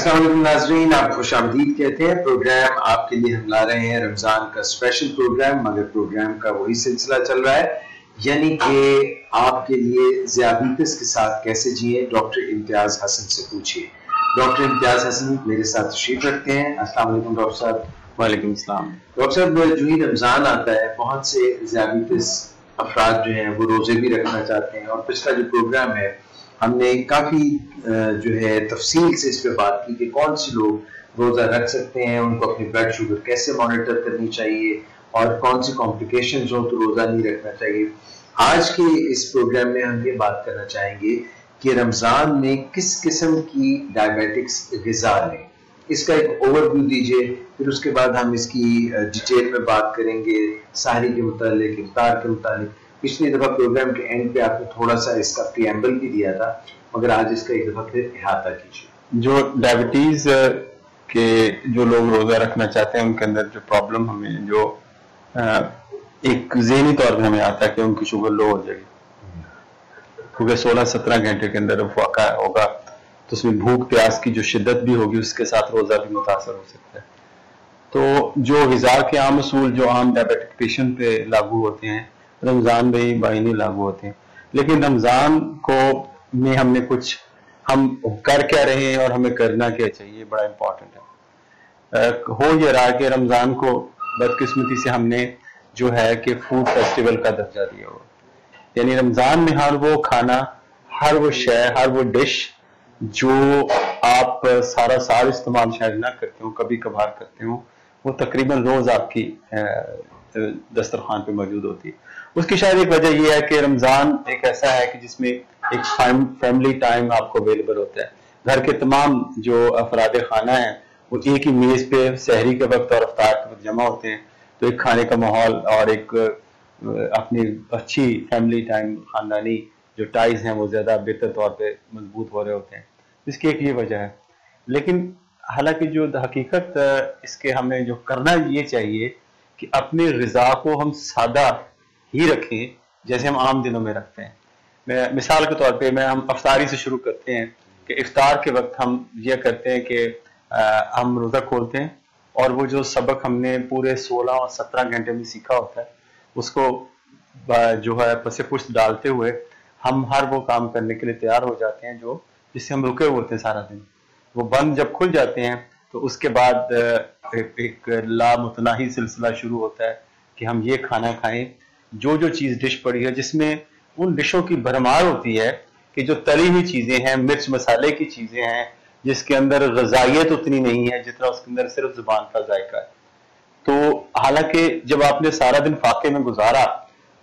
السلام علیکم ناظرین، آپ خوش آمدید کہتے ہیں۔ پروگرام آپ کے لیے ہم لا رہے ہیں رمضان کا اسپیشل پروگرام، مگر پروگرام کا وہی سلسلہ چل رہا ہے، یعنی کہ آپ کے لیے ذیابیطس کے ساتھ کیسے جئیں، ڈاکٹر امتیاز حسن سے پوچھیے۔ ڈاکٹر امتیاز حسن میرے ساتھ تشریف رکھتے ہیں۔ السلام علیکم ڈاکٹر صاحب۔ وعلیکم السلام۔ ڈاکٹر صاحب، جو ہی رمضان آتا ہے بہت سے ذیابیطس افراد جو ہیں وہ روزے بھی رکھنا چاہتے ہیں، اور پچھلا جو پروگرام ہے ہم نے کافی جو ہے تفصیل سے اس پہ بات کی کہ کون سے لوگ روزہ رکھ سکتے ہیں، ان کو اپنی بلڈ شوگر کیسے مانیٹر کرنی چاہیے، اور کون سی کمپلیکیشنز ہوں تو روزہ نہیں رکھنا چاہیے۔ آج کے اس پروگرام میں ہم یہ بات کرنا چاہیں گے کہ رمضان میں کس قسم کی ڈائبیٹکس غذا لیں، اس کا ایک اوور ویو دیجیے، پھر اس کے بعد ہم اس کی ڈیٹیل میں بات کریں گے، سحری کے متعلق، افطار کے متعلق۔ پچھلی دفعہ پروگرام کے اینڈ پہ آپ نے تھوڑا سا اس کا پریامبل بھی دیا تھا، مگر آج اس کا ایک دفعہ پھر احاطہ کیجیے۔ جو ڈائبٹیز کے جو لوگ روزہ رکھنا چاہتے ہیں ان کے اندر جو پرابلم ہمیں جو ایک ذہنی طور پہ ہمیں آتا ہے کہ ان کی شوگر لو ہو جائے گی، کیونکہ 16-17 گھنٹے کے اندر واقع ہوگا تو اس میں بھوک پیاس کی جو شدت بھی ہوگی، اس کے ساتھ روزہ بھی متاثر ہو سکتا ہے۔ تو جو غذا کے عام اصول جو عام ڈائبیٹک پیشنٹ پہ لاگو ہوتے ہیں رمضان میں ہی بائنی لاگو ہوتے ہیں، لیکن رمضان کو میں ہم نے کچھ ہم کر کیا رہے ہیں اور ہمیں کرنا کیا چاہیے، بڑا امپورٹنٹ ہے۔ ہو یہ رہا کہ رمضان کو بدقسمتی سے ہم نے جو ہے کہ فوڈ فیسٹیول کا درجہ دیا ہوا، یعنی رمضان میں ہر وہ کھانا، ہر وہ شے، ہر وہ ڈش جو آپ سارا سال استعمال شاید نہ کرتے ہوں، کبھی کبھار کرتے ہوں، وہ تقریباً روز آپ کی دسترخوان پہ موجود ہوتی ہے۔ اس کی شاید ایک وجہ یہ ہے کہ رمضان ایک ایسا ہے کہ جس میں ایک فیملی ٹائم آپ کو اویلیبل ہوتا ہے۔ گھر کے تمام جو افراد خانہ ہیں وہ ایک ہی میز پہ سحری کے وقت اور افطار کے وقت جمع ہوتے ہیں، تو ایک کھانے کا ماحول اور ایک اپنی اچھی فیملی ٹائم، خاندانی جو ٹائز ہیں وہ زیادہ بہتر طور پہ مضبوط ہو رہے ہوتے ہیں، اس کی ایک یہ وجہ ہے۔ لیکن حالانکہ جو حقیقت اس کے ہمیں جو کرنا یہ چاہیے کہ اپنی غذا کو ہم سادہ ہی رکھیں جیسے ہم عام دنوں میں رکھتے ہیں۔ مثال کے طور پہ ہم افطاری سے شروع کرتے ہیں کہ افطار کے وقت ہم یہ کرتے ہیں کہ ہم روزہ کھولتے ہیں، اور وہ جو سبق ہم نے پورے 16 اور 17 گھنٹے میں سیکھا ہوتا ہے اس کو جو ہے پس پشت ڈالتے ہوئے ہم ہر وہ کام کرنے کے لیے تیار ہو جاتے ہیں جو جس سے ہم رکے ہوتے ہیں سارا دن۔ وہ بند جب کھل جاتے ہیں تو اس کے بعد ایک لامتناہی سلسلہ شروع ہوتا ہے کہ ہم یہ کھانا کھائیں، جو جو چیز ڈش پڑی ہے، جس میں ان ڈشوں کی بھرمار ہوتی ہے کہ جو تلی ہوئی چیزیں ہیں، مرچ مسالے کی چیزیں ہیں، جس کے اندر غذائیت اتنی نہیں ہے جتنا اس کے اندر صرف زبان کا ذائقہ ہے۔ تو حالانکہ جب آپ نے سارا دن فاقے میں گزارا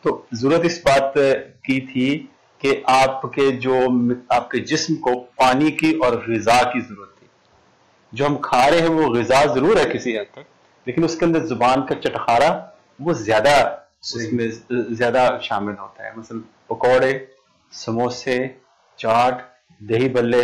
تو ضرورت اس بات کی تھی کہ آپ کے جسم کو پانی کی اور غذا کی ضرورت تھی۔ جو ہم کھا رہے ہیں وہ غذا ضرور ہے کسی حد تک، لیکن اس کے اندر زبان کا چٹخارا وہ زیادہ اس میں زیادہ شامل ہوتا ہے۔ مثلا پکوڑے، سموسے، چاٹ، دہی بلے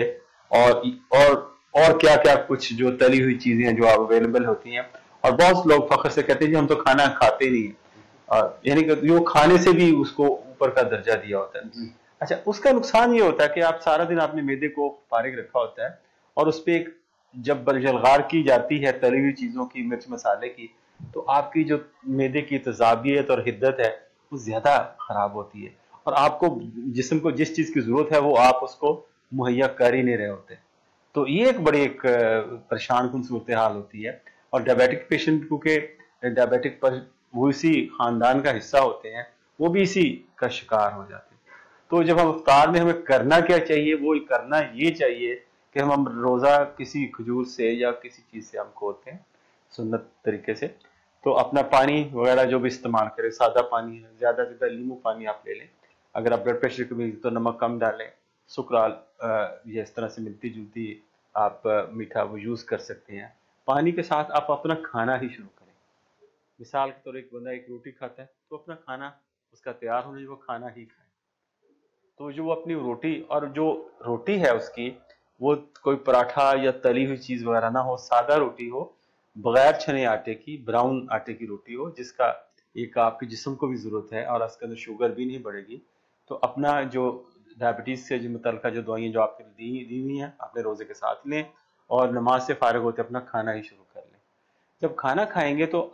اور کیا کیا کچھ جو تلی ہوئی چیزیں ہیں جو اویلیبل ہوتی ہیں، اور بہت لوگ فخر سے کہتے ہیں جی ہم تو کھانا کھاتے نہیں ہیں، یعنی کہ جو کھانے سے بھی اس کو اوپر کا درجہ دیا ہوتا ہے۔ اچھا، اس کا نقصان یہ ہوتا ہے کہ آپ سارا دن آپ نے معدے کو فارغ رکھا ہوتا ہے، اور اس پہ ایک جب برجلغار کی جاتی ہے تلی ہوئی چیزوں کی، مرچ مسالے کی، تو آپ کی جو معدے کی تذابیت اور حدت ہے وہ زیادہ خراب ہوتی ہے، اور آپ کو جسم کو جس چیز کی ضرورت ہے وہ آپ اس کو مہیا کر ہی نہیں رہے ہوتے۔ تو یہ ایک بڑی ایک پریشان کن صورتحال ہوتی ہے، اور ڈائبیٹک پیشنٹ کیونکہ ڈائبیٹک پر وہ اسی خاندان کا حصہ ہوتے ہیں، وہ بھی اسی کا شکار ہو جاتے ہیں۔ تو جب ہم افطار میں ہمیں کرنا کیا چاہیے، وہ کرنا یہ چاہیے کہ ہم روزہ کسی کھجور سے یا کسی چیز سے ہم کھولتے ہیں سنت طریقے سے، تو اپنا پانی وغیرہ جو بھی استعمال کریں، سادہ پانی ہے، زیادہ سے زیادہ لیمو پانی آپ لے لیں، اگر آپ بلڈ پریشر کی بھی تو نمک کم ڈالیں، سکرال یہ اس طرح سے ملتی جلتی آپ میٹھا وہ یوز کر سکتے ہیں۔ پانی کے ساتھ آپ اپنا کھانا ہی شروع کریں۔ مثال کے طور ایک بندہ ایک روٹی کھاتا ہے تو اپنا کھانا اس کا تیار ہونے وہ کھانا ہی کھائے، تو جو وہ اپنی روٹی، اور جو روٹی ہے اس کی وہ کوئی پراٹھا یا تلی ہوئی چیز وغیرہ نہ ہو، سادہ روٹی ہو، بغیر چھنے آٹے کی، براؤن آٹے کی روٹی ہو، جس کا ایک آپ کے جسم کو بھی ضرورت ہے اور اس کے اندر شوگر بھی نہیں بڑھے گی۔ تو اپنا جو ڈائبٹیز سے جو متعلقہ جو دوائیں جو آپ نے دی ہوئی ہیں اپنے روزے کے ساتھ لیں، اور نماز سے فارغ ہوتے اپنا کھانا ہی شروع کر لیں. جب کھانا کھائیں گے تو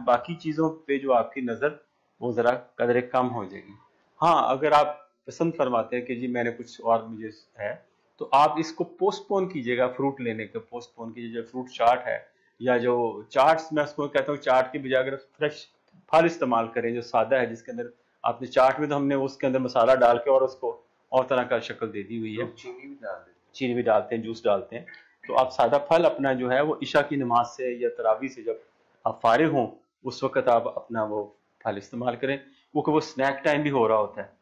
باقی چیزوں پہ جو آپ کی نظر وہ ذرا قدرے کم ہو جائے گی. ہاں اگر آپ پسند فرماتے ہیں کہ جی میں نے کچھ اور مجھے ہے تو آپ اس کو پوسٹ پون کیجیے گا, فروٹ لینے کے پوسٹ پون کیجیے. جو فروٹ چاٹ ہے یا جو چاٹس, میں اس کو کہتا ہوں چاٹ کی بجائے اگر فریش پھل استعمال کریں جو سادہ ہے, جس کے اندر آپ نے چاٹ میں تو ہم نے اس کے اندر مسالہ ڈال کے اور اس کو اور طرح کا شکل دے دی ہوئی ہے, چینی بھی ڈالتے ہیں, جوس ڈالتے ہیں. تو آپ سادہ پھل اپنا جو ہے وہ عشاء کی نماز سے یا تراویح سے جب آپ فارغ ہوں اس وقت آپ اپنا وہ پھل استعمال کریں, کیونکہ وہ سنیک ٹائم بھی ہو رہا ہوتا ہے.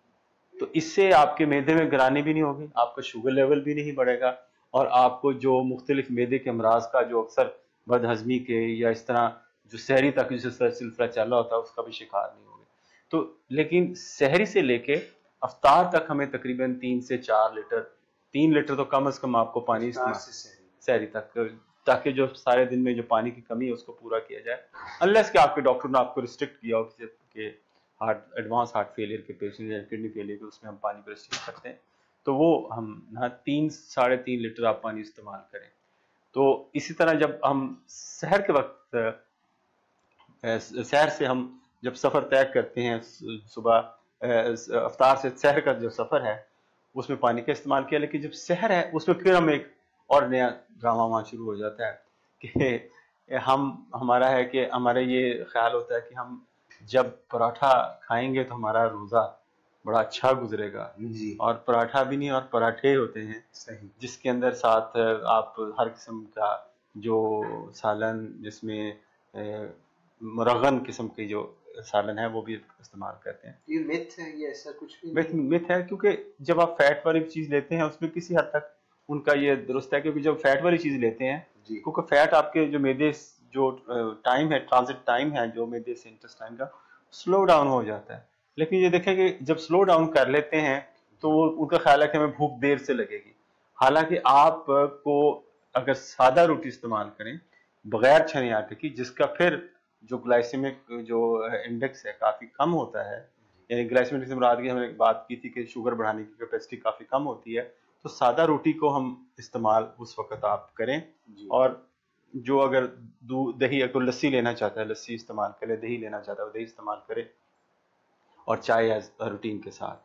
تو اس سے آپ کے معدے میں گرانی بھی نہیں ہوگی, آپ کا شوگر لیول بھی نہیں بڑھے گا, اور آپ کو جو مختلف معدے کے امراض کا جو اکثر بد ہضمی کے یا اس طرح جو سحری تک جس سلسلہ چل رہا ہوتا ہے اس کا بھی شکار نہیں ہوگے. تو لیکن سحری سے لے کے افطار تک ہمیں تقریباً 3 سے 4 لیٹر, 3 لیٹر تو کم از کم آپ کو پانی سحری تک, تاکہ جو سارے دن میں جو پانی کی کمی ہے اس کو پورا کیا جائے. انلیس کہ آپ کے ڈاکٹر نے آپ کو ریسٹرکٹ کیا ہو کہ ایڈوانس ہارٹ فیلئر کے پیشنٹ یا کڈنی فیلئر کے, اس میں ہم پانی کو ریسٹرکٹ کرتے ہیں, تو وہ ہم 3-3.5 لیٹر آپ پانی استعمال کریں. تو اسی طرح جب ہم سحر کے وقت, سحر سے ہم جب سفر طے کرتے ہیں صبح افطار سے سحر کا جو سفر ہے اس میں پانی کا استعمال کیا, لیکن جب سحر ہے اس میں پھر ہم ایک اور نیا ڈرامہ وہاں شروع ہو جاتا ہے کہ ہمارا ہے کہ ہمارا یہ خیال ہوتا ہے کہ ہم جب پراٹھا کھائیں گے تو ہمارا روزہ بڑا اچھا گزرے گا. اور پراٹھا بھی نہیں اور پراٹھے ہوتے ہیں جس کے اندر ساتھ آپ ہر قسم کا جو سالن, جس میں مرغن قسم کی جو سالن ہے وہ بھی استعمال کرتے ہیں. یہ مت ہے, یہ ایسا کچھ بھی مت ہے, کیونکہ جب آپ فیٹ والی چیز لیتے ہیں اس میں کسی حد تک ان کا یہ درست ہے, کیونکہ جب فیٹ والی چیز لیتے ہیں کیونکہ فیٹ آپ کے جو معدے جو ٹائم ہے, ٹرانزٹ ٹائم ہے جو معدے سے انٹسٹائن کا, سلو ڈاؤن ہو جاتا ہے. لیکن یہ دیکھیں کہ جب سلو ڈاؤن کر لیتے ہیں تو ان کا خیال ہے کہ ہمیں بھوک دیر سے لگے گی. حالانکہ آپ کو اگر سادہ روٹی استعمال کریں بغیر چھنے آٹے کی, جس کا پھر جو گلائسیمک جو انڈیکس ہے کافی کم ہوتا ہے, یعنی گلائسیمک سے مراد کی ہم نے بات کی تھی کہ شوگر بڑھانے کی کیپیسٹی کافی کم ہوتی ہے, تو سادہ روٹی کو ہم استعمال اس وقت آپ کریں. اور جو اگر دہی, اگر لسی لینا چاہتا ہے لسی استعمال کرے, دہی لینا چاہتا ہے وہ دہی استعمال کرے, اور چائے ایز روٹین کے ساتھ.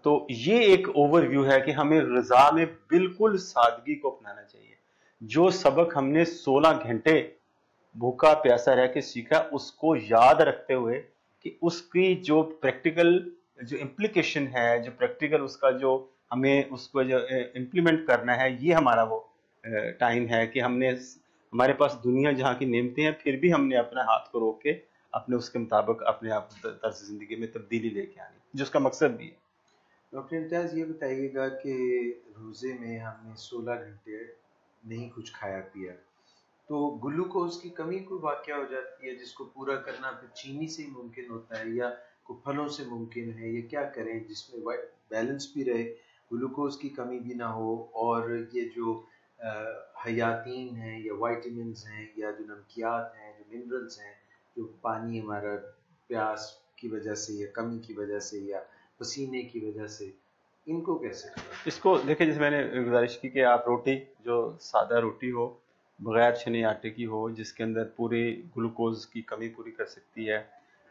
تو یہ ایک اوور ویو ہے کہ ہمیں غذا میں بالکل سادگی کو اپنانا چاہیے. جو سبق ہم نے 16 گھنٹے بھوکا پیاسا رہ کے سیکھا اس کو یاد رکھتے ہوئے کہ اس کی جو پریکٹیکل جو امپلیکیشن ہے, جو پریکٹیکل اس کا جو ہمیں اس کو جو امپلیمنٹ کرنا ہے, یہ ہمارا وہ ٹائم ہے کہ ہم نے, ہمارے پاس دنیا جہاں کی نعمتیں ہیں پھر بھی ہم نے اپنے ہاتھ کو روک کے اپنے اس کے مطابق اپنے آپ طرز زندگی میں تبدیلی لے کے آنی, جس کا مقصد بھی ہے. ڈاکٹر امتیاز یہ بتائیے گا کہ روزے میں ہم نے 16 گھنٹے نہیں کچھ کھایا پیا, تو گلوکوز کی کمی کوئی واقع ہو جاتی ہے جس کو پورا کرنا پھر چینی سے ہی ممکن ہوتا ہے یا کوئی پھلوں سے ممکن ہے, یہ کیا کریں جس میں بیلنس بھی رہے, گلوکوز کی کمی بھی نہ ہو, اور یہ جو حیاتین ہیں یا وائٹامنز ہیں یا جو نمکیات ہیں, جو منرلز ہیں, جو پانی ہمارا پیاس کی وجہ سے یا کمی کی وجہ سے یا پسینے کی وجہ سے, ان کو کیسے کریں؟ اس کو دیکھیں, جس میں نے گزارش کی کہ آپ روٹی جو سادہ روٹی ہو بغیر چھنے آٹے کی ہو, جس کے اندر پورے گلوکوز کی کمی پوری کر سکتی ہے,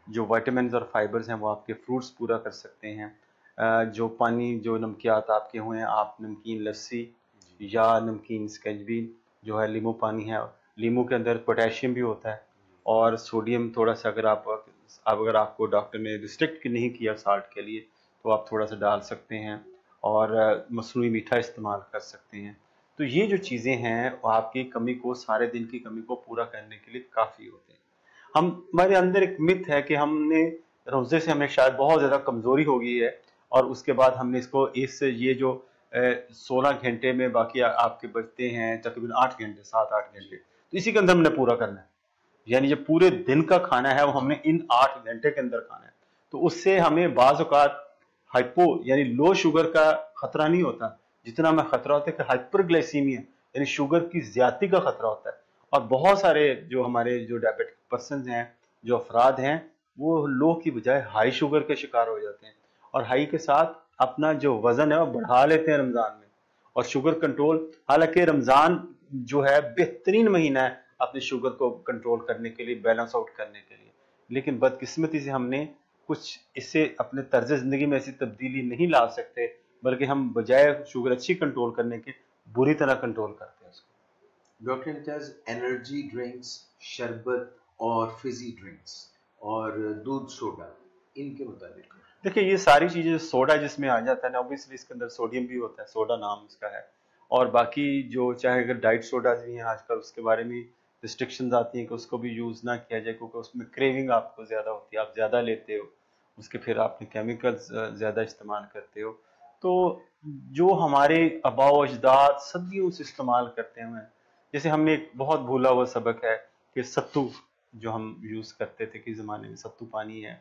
جو وائٹامنز اور فائبرز ہیں وہ آپ کے فروٹس پورا کر سکتے ہیں, جو پانی جو نمکیات آپ کے ہوئے ہیں, آپ نمکین لسی یا نمکین سکنجبی جو ہے لیمو پانی ہے, لیمو کے اندر پوٹیشیم بھی ہوتا ہے اور سوڈیم تھوڑا سا, اگر آپ کو ڈاکٹر نے ریسٹرکٹ نہیں کیا سالٹ کے لیے تو آپ تھوڑا سا ڈال سکتے ہیں, اور مصنوعی میٹھا استعمال کر سکتے ہیں. تو یہ جو چیزیں ہیں آپ کی کمی کو, سارے دن کی کمی کو پورا کرنے کے لیے کافی ہوتے ہیں. ہمارے اندر ایک مت ہے کہ ہم نے روزے سے ہمیں شاید بہت زیادہ کمزوری ہو گئی ہے, اور اس کے بعد ہم نے اس کو یہ جو 16 گھنٹے میں باقی آپ کے بچتے ہیں تقریباً 8 گھنٹے 7-8 گھنٹے, تو اسی کے اندر ہم نے پورا کرنا ہے. یعنی جو پورے دن کا کھانا ہے وہ ہم نے ان 8 گھنٹے کے اندر کھانا ہے. تو اس سے ہمیں بعض اوقات ہائپو یعنی لو شوگر کا خطرہ نہیں ہوتا جتنا ہمیں خطرہ ہوتا ہے کہ ہائپر گلائسیمیا یعنی شوگر کی زیادتی کا خطرہ ہوتا ہے. اور بہت سارے جو ہمارے جو ڈائبیٹک پرسنز ہیں, جو افراد ہیں, وہ لو کی بجائے ہائی شوگر کے شکار ہو جاتے ہیں, اور ہائی کے ساتھ اپنا جو وزن ہے وہ بڑھا لیتے ہیں رمضان میں. اور شوگر کنٹرول, حالانکہ رمضان جو ہے بہترین مہینہ ہے اپنے شوگر کو کنٹرول کرنے کے لیے، بیلنس آؤٹ کرنے کے لیے، لیکن بدقسمتی سے ہم نے کچھ اس سے اپنے طرز زندگی میں ایسی تبدیلی نہیں لا سکتے، بلکہ ہم بجائے شوگر اچھی کنٹرول کرنے کے بری طرح کنٹرول کرتے ہیں اس کو۔ ڈاکٹر امتیاز، انرجی ڈرنکس، شربت اور فزی ڈرنکس اور دودھ سوڈا، ان کے متعلق دیکھیں یہ ساری چیزیں، سوڈا جس میں آ جاتا ہے نا، اوبیسلی اس کے اندر سوڈیم بھی ہوتا ہے، سوڈا نام اس کا ہے، اور باقی جو چاہے اگر ڈائٹ سوڈاز بھی ہیں آج کل، اس کے بارے میں ریسٹرکشنز آتی ہیں کہ اس کو بھی یوز نہ کیا جائے، کیونکہ اس میں کریونگ آپ کو زیادہ ہوتی ہے، آپ زیادہ لیتے ہو اس کے، پھر آپ نے کیمیکلز زیادہ استعمال کرتے ہو۔ تو جو ہمارے آباء و اجداد صدیوں سے استعمال کرتے ہیں، جیسے ہم نے ایک بہت بھولا ہوا سبق ہے کہ ستو جو ہم یوز کرتے تھے کہ زمانے میں، ستو پانی ہے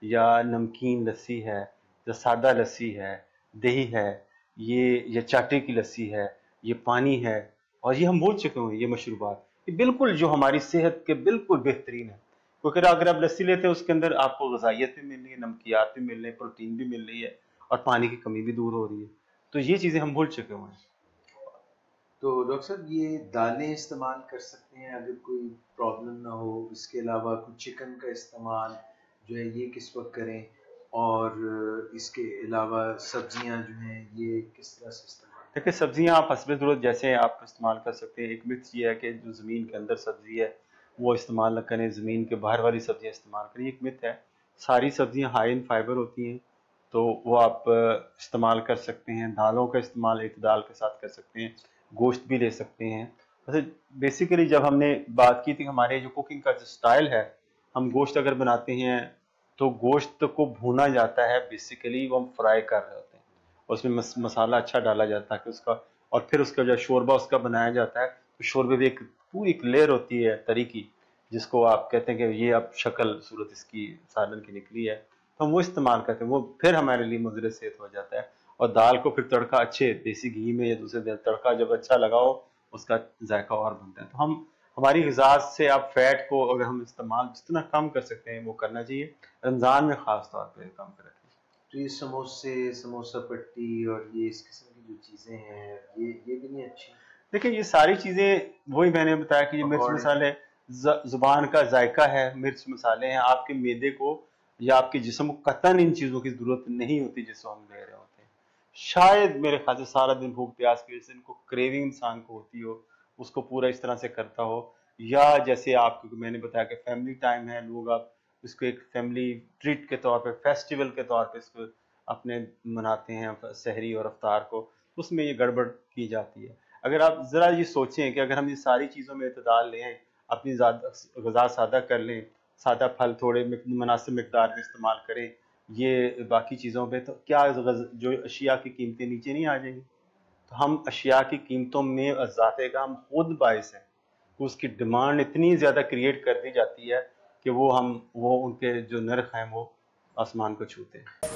یا نمکین لسی ہے یا سادہ لسی ہے، دہی ہے، یا چاٹے کی لسی ہے، یہ پانی ہے، اور یہ ہم بھول چکے ہوئے یہ مشروبات، یہ بالکل جو ہماری صحت کے بالکل بہترین ہے، کیونکہ اگر آپ لسی لیتے ہیں اس کے اندر آپ کو غذائیت بھی مل رہی ہے، نمکیات بھی مل رہے ہیں، پروٹین بھی مل رہی ہے، اور پانی کی کمی بھی دور ہو رہی ہے، تو یہ چیزیں ہم بھول چکے ہوئے ہیں۔ تو ڈاکٹر صاحب یہ دالیں استعمال کر سکتے ہیں اگر کوئی پرابلم نہ ہو؟ اس کے علاوہ کچھ چکن کا استعمال جو ہے یہ کس وقت کریں؟ اور اس کے علاوہ سبزیاں جو ہیں یہ کس طرح سے استعمال؟ دیکھیں سبزیاں آپ حسب ضرورت جیسے آپ استعمال کر سکتے ہیں۔ ایک مت یہ ہے کہ جو زمین کے اندر سبزی ہے وہ استعمال نہ کریں، زمین کے باہر والی سبزیاں استعمال کریں، ایک مت ہے۔ ساری سبزیاں ہائی ان فائبر ہوتی ہیں تو وہ آپ استعمال کر سکتے ہیں۔ دالوں کا استعمال اعتدال کے ساتھ کر سکتے ہیں، گوشت بھی لے سکتے ہیں۔ بیسیکلی جب ہم نے بات کی تھی ہمارے جو کوکنگ کا جو سٹائل ہے، ہم گوشت اگر بناتے ہیں تو گوشت کو بھونا جاتا ہے، بیسیکلی وہ ہم فرائی کر رہے ہوتے ہیں، اس میں مسالہ اچھا ڈالا جاتا ہے کہ اس کا، اور پھر اس کا جو شوربہ اس کا بنایا جاتا ہے، تو شوربے بھی ایک پوری ایک لیئر ہوتی ہے تری کی، جس کو آپ کہتے ہیں کہ یہ اب شکل صورت اس کی سالن کی نکلی ہے، تو ہم وہ استعمال کرتے ہیں، وہ پھر ہمارے لیے مضر صحت ہو جاتا ہے۔ اور دال کو پھر تڑکا اچھے دیسی گھی میں یا دوسرے دن تڑکا جب اچھا لگاؤ اس کا ذائقہ اور بنتا ہے۔ تو ہماری غذا سے آپ فیٹ کو اگر ہم استعمال جتنا کم کر سکتے ہیں وہ کرنا چاہیے، رمضان میں خاص طور پہ کم کریں۔ تو یہ سموسے، سموسہ پٹی اور یہ اس قسم کی جو چیزیں ہیں یہ بھی نہیں اچھی؟ دیکھیں یہ ساری چیزیں وہی میں نے بتایا کہ یہ مرچ مسالے زبان کا ذائقہ ہے، مرچ مسالے ہیں، آپ کے معدے کو یا آپ کے جسم کو قطعاً ان چیزوں کی ضرورت نہیں ہوتی جس کو ہم لے رہے ہوتے ہیں۔ شاید میرے خیال سے سارا دن بھوک پیاس کی وجہ سے ان کو کریونگ انسان کو ہوتی ہو، اس کو پورا اس طرح سے کرتا ہو، یا جیسے آپ کو میں نے بتایا کہ فیملی ٹائم ہے، لوگ آپ اس کو ایک فیملی ٹریٹ کے طور پہ، فیسٹیول کے طور پہ اس کو اپنے مناتے ہیں سحری اور افطار کو، اس میں یہ گڑبڑ کی جاتی ہے۔ اگر آپ ذرا یہ سوچیں کہ اگر ہم یہ ساری چیزوں میں اعتدال لیں، اپنی غذا سادہ کر لیں، سادہ پھل تھوڑے مناسب مقدار میں استعمال کریں، یہ باقی چیزوں پہ، تو کیا جو اشیاء کی قیمتیں نیچے نہیں آ جائیں گی؟ تو ہم اشیاء کی قیمتوں میں اضافے کا ہم خود باعث ہیں، اس کی ڈیمانڈ اتنی زیادہ کریٹ کر دی جاتی ہے کہ وہ ان کے جو نرخ ہیں وہ آسمان کو چھوتے ہیں۔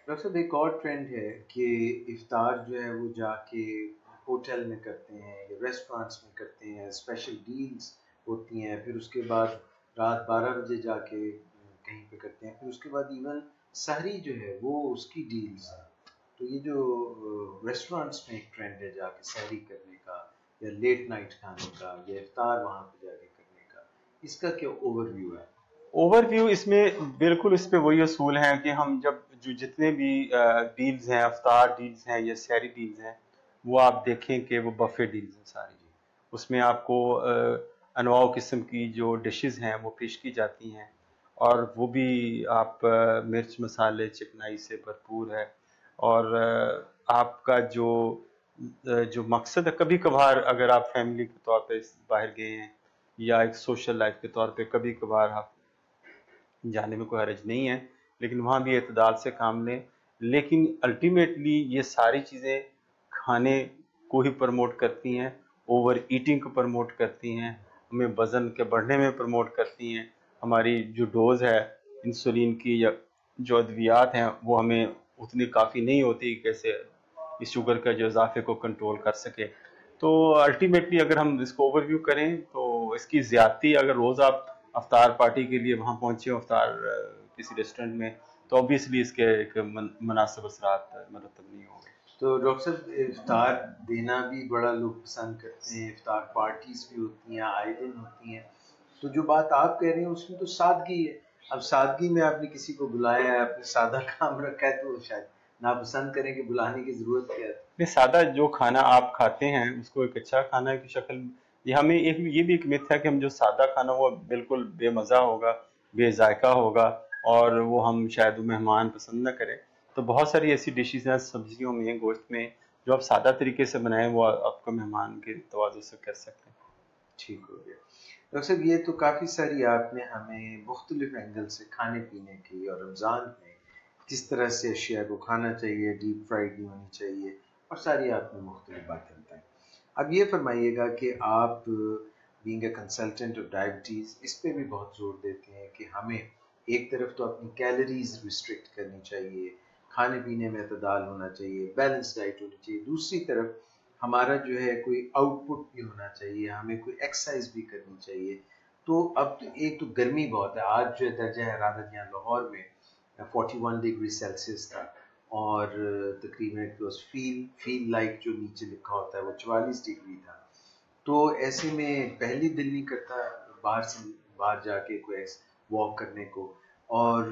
ڈاکٹر صاحب ایک اور ٹرینڈ ہے کہ افطار جو ہے وہ جا کے ہوٹل میں کرتے ہیں یا ریسٹورانٹس میں کرتے ہیں، اسپیشل ڈیلز ہوتی ہیں، پھر اس کے بعد رات 12 بجے جا کے کہیں پہ کرتے ہیں، پھر اس کے بعد ایون سحری جو ہے وہ اس کی ڈیلز ہیں۔ تو یہ جو ریسٹورانٹس میں ایک ٹرینڈ ہے جا کے سحری کرنے کا یا لیٹ نائٹ کھانے کا یا افطار وہاں پہ جا کے کرنے کا، اس کا کیا اوور ویو ہے؟ اوور ویو اس میں بالکل اس پہ وہی اصول ہیں کہ ہم جو جتنے بھی ڈیلز ہیں، افطار ڈیلز ہیں یا سحری ڈیلز ہیں، وہ آپ دیکھیں کہ وہ بفے ڈیلز ہیں ساری، اس میں آپ کو انواع و قسم کی جو ڈشز ہیں وہ پیش کی جاتی ہیں، اور وہ بھی آپ مرچ مسالے چکنائی سے بھرپور ہے، اور آپ کا جو مقصد ہے، کبھی کبھار اگر آپ فیملی کے طور پہ باہر گئے ہیں یا ایک سوشل لائف کے طور پہ کبھی کبھار آپ جانے میں کوئی حرج نہیں ہے، لیکن وہاں بھی اعتدال سے کام لیں۔ لیکن الٹیمیٹلی یہ ساری چیزیں کھانے کو ہی پروموٹ کرتی ہیں، اوور ایٹنگ کو پروموٹ کرتی ہیں، ہمیں وزن کے بڑھنے میں پروموٹ کرتی ہیں، ہماری جو ڈوز ہے انسولین کی یا جو ادویات ہیں وہ ہمیں اتنی کافی نہیں ہوتی کیسے اس شوگر کا جو اضافے کو کنٹرول کر سکے. تو الٹیمیٹلی اگر ہم اس کو اوور ویو کریں تو اس کی زیادتی اگر روز آپ افطار پارٹی کے لیے وہاں پہنچے افطار کسی ریسٹورینٹ میں تو اوبیسلی اس کے ایک مناسب اثرات مرتب نہیں ہوں گے. تو ڈاکٹر صاحب افطار دینا بھی بڑا لوگ پسند کرتے ہیں، افطار پارٹیز بھی ہوتی ہیں، آئے دن ہوتی ہیں، تو جو بات آپ کہہ رہے ہیں اس میں تو سادگی ہے. اب سادگی میں آپ نے کسی کو بلایا ہے، آپ نے سادہ کام رکھا ہے تو شاید ناپسند کریں کہ بلانے کی ضرورت کیا ہے. سادہ جو کھانا آپ کھاتے ہیں اس کو ایک اچھا کھانا کی شکل یہ ہمیں یہ بھی ایک مت ہے کہ ہم جو سادہ کھانا وہ بالکل بے مزہ ہوگا، بے ذائقہ ہوگا اور وہ ہم شاید مہمان پسند نہ کریں. تو بہت ساری ایسی ڈشز ہیں سبزیوں میں گوشت میں جو آپ سادہ طریقے سے بنائیں وہ آپ کا مہمان کے توازن سے کر سکتے ہیں. ٹھیک ہو گیا ڈاکٹر صاحب. یہ تو کافی ساری آپ نے ہمیں مختلف اینگل سے کھانے پینے کی اور رمضان میں کس طرح سے اشیاء کو کھانا چاہیے، ڈیپ فرائیڈ نہیں ہونی چاہیے، اور ساری آپ نے مختلف باتیں بتائیں. اب یہ فرمائیے گا کہ آپ being a consultant of diabetes اس پہ بھی بہت زور دیتے ہیں کہ ہمیں ایک طرف تو اپنی کیلریز ریسٹرکٹ کرنی چاہیے، کھانے پینے میں اعتدال ہونا چاہیے، بیلنس ڈائٹ ہونی چاہیے، دوسری طرف ہمارا جو ہے کوئی آؤٹ پٹ بھی ہونا چاہیے، ہمیں کوئی ایکسرسائز بھی کرنی چاہیے. تو اب تو ایک تو گرمی بہت ہے، آج جو درجہ حرارت یہاں لاہور میں 41 ڈگری سیلسیس تھا اور تقریباً فیل لائک جو نیچے لکھا ہوتا ہے وہ 44 ڈگری تھا. تو ایسے میں پہلی دل نہیں کرتا باہر جا کے کوئی واک کرنے کو. اور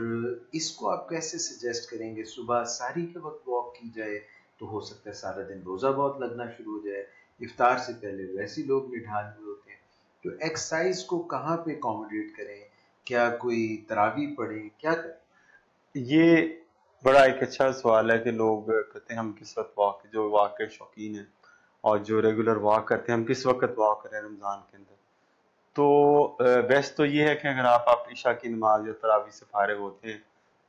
اس کو آپ کیسے سجیسٹ کریں گے؟ صبح ساری کے وقت واک کی جائے تو ہو سکتا ہے سارا دن روزہ بہت لگنا شروع ہو جائے، افطار سے پہلے ویسے لوگ نڈھال ہوئے ہوتے ہیں، تو ایکسرسائز کو کہاں پہ اکوموڈیٹ کریں؟ کیا کوئی تراویح پڑھیں، کیا کریں؟ یہ بڑا ایک اچھا سوال ہے کہ لوگ کہتے ہیں ہم کس وقت جو واک کے شوقین ہیں اور جو ریگولر واک کرتے ہیں ہم کس وقت واک کریں رمضان کے اندر. تو بیسٹ تو یہ ہے کہ اگر آپ عشاء کی نماز یا تراویح سے فارغ ہوتے ہیں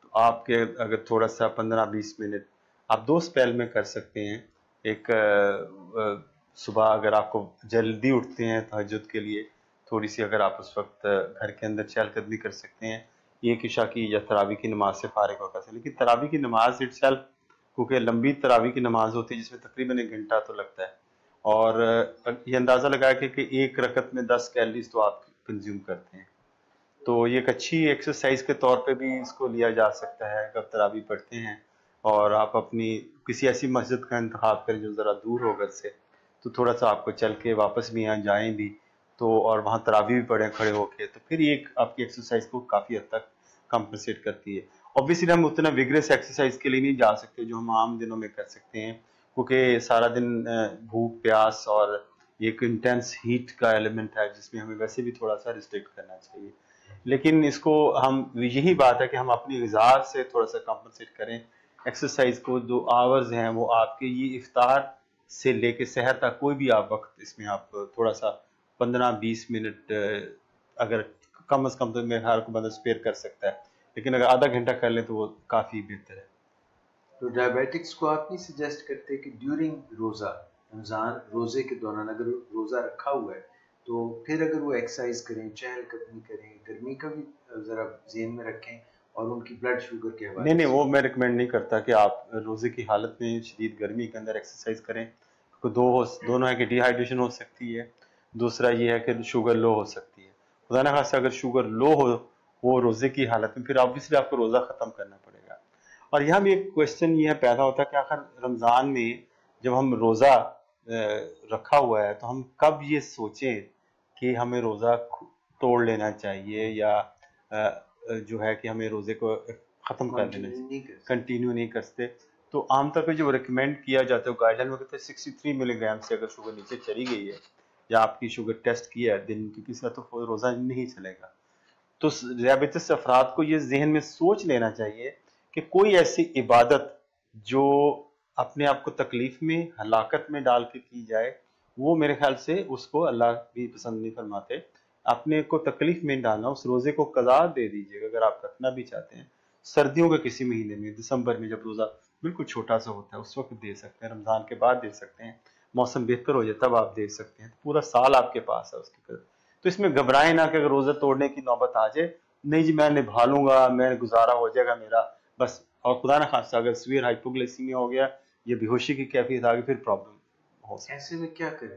تو آپ کے اگر تھوڑا سا 15-20 منٹ آپ دو سپیل میں کر سکتے ہیں. ایک صبح اگر آپ کو جلدی اٹھتے ہیں تہجد کے لیے تھوڑی سی اگر آپ اس وقت گھر کے اندر چہل قدمی کر سکتے ہیں ایک عشاء کی یا تراویح کی نماز سے فارغ ہو کر. لیکن تراویح کی نماز اٹ سیلف کیونکہ لمبی تراویح کی نماز ہوتی ہے جس میں تقریباً 1 گھنٹہ تو لگتا ہے اور یہ اندازہ لگایا کہ ایک رکعت میں 10 کیلریز تو آپ کنزیوم کرتے ہیں. تو یہ ایک اچھی ایکسرسائز کے طور پہ بھی اس کو لیا جا سکتا ہے. اگر تراویح پڑھتے ہیں اور آپ اپنی کسی ایسی مسجد کا انتخاب کریں جو ذرا دور ہو گھر سے تو تھوڑا سا آپ کو چل کے واپس بھی جائیں بھی تو اور وہاں تراویح بھی پڑھیں کھڑے ہو کے تو پھر ایک آپ کی ایکسرسائز کو کافی حد تک کمپنسیٹ کرتی ہے. اوبیسلی ہم اتنا ویگرس ایکسرسائز کے لیے نہیں جا سکتے جو ہم عام دنوں میں کر سکتے ہیں کیونکہ سارا دن بھوک پیاس اور ایک انٹینس ہیٹ کا ایلیمنٹ ہے جس میں ہمیں ویسے بھی تھوڑا سا ریسٹرکٹ کرنا چاہیے. لیکن اس کو ہم یہی بات ہے کہ ہم اپنی غذا سے تھوڑا سا کمپنسیٹ کریں. ایکسرسائز کو جو آورز ہیں وہ آپ کے یہ افطار سے لے کے سحر تک کوئی بھی آپ وقت اس میں آپ تھوڑا سا 15-20 منٹ اگر کم از کم تو میرے خیال کو بندہ اسپیئر کر سکتا ہے لیکن اگر آدھا گھنٹہ کر لیں تو وہ کافی بہتر ہے. تو ڈائبیٹکس کو آپ نہیں سجیسٹ کرتے کہ ڈیورنگ روزہ رمضان روزے کے دوران اگر روزہ رکھا ہوا ہے تو پھر اگر وہ ایکسرسائز کریں، چہل قدمی کریں، گرمی کا بھی ذرا ذہن میں رکھیں اور ان کی بلڈ شوگر کے حوالے نہیں سے؟ وہ میں ریکمینڈ نہیں کرتا کہ آپ روزے کی حالت میں شدید گرمی کے اندر ایکسرسائز کریں. دونوں ہے کہ ڈی ہائیڈریشن ہو سکتی ہے، دوسرا یہ ہے کہ شوگر لو ہو سکتی ہے. خدا نخواستہ اگر شوگر لو ہو وہ روزے کی حالت میں پھر آبویسلی آپ کو روزہ ختم کرنا پڑے گا. اور یہاں بھی ایک کوشچن یہ پیدا ہوتا ہے کہ آخر رمضان میں جب ہم روزہ رکھا ہوا ہے تو ہم کب یہ سوچیں کہ ہمیں روزہ توڑ لینا چاہیے یا جو ہے کہ ہمیں روزے کو ختم کر دینا چاہیے، کنٹینیو نہیں کرتے. تو عام طور پہ جو ریکمینڈ کیا جاتا ہے گائیڈ لائن میں کہتے ہیں 63 ملی گرام سے اگر شوگر نیچے چلی گئی ہے یا آپ کی شوگر ٹیسٹ کیا ہے دن کی کسی کا تو روزہ نہیں چلے گا. تو ذیابیطس افراد کو یہ ذہن میں سوچ لینا چاہیے کہ کوئی ایسی عبادت جو اپنے آپ کو تکلیف میں ہلاکت میں ڈال کے کی جائے وہ میرے خیال سے اس کو اللہ بھی پسند نہیں فرماتے. اپنے کو تکلیف میں ڈالنا، اس روزے کو قضا دے دیجیے گا اگر آپ رکھنا بھی چاہتے ہیں. سردیوں کے کسی مہینے میں دسمبر میں جب روزہ بالکل چھوٹا سا ہوتا ہے اس وقت دے سکتے ہیں، رمضان کے بعد دے سکتے ہیں، موسم بہتر ہو جائے تب آپ دے سکتے ہیں. پورا سال آپ کے پاس ہے اس کی قدر. تو اس میں گھبرائیں نہ کہ اگر روزہ توڑنے کی نوبت آ جائے نہیں جی میں نبھا لوں گا، میں گزارا ہو جائے گا میرا، بس. اور خدا نہ خاصا اگر سویئر ہائپوگلیسیمیا ہو گیا یا بیہوشی کی کیفیت آ گئی پھر پرابلم ہو سکتی ہے. ایسے میں کیا کریں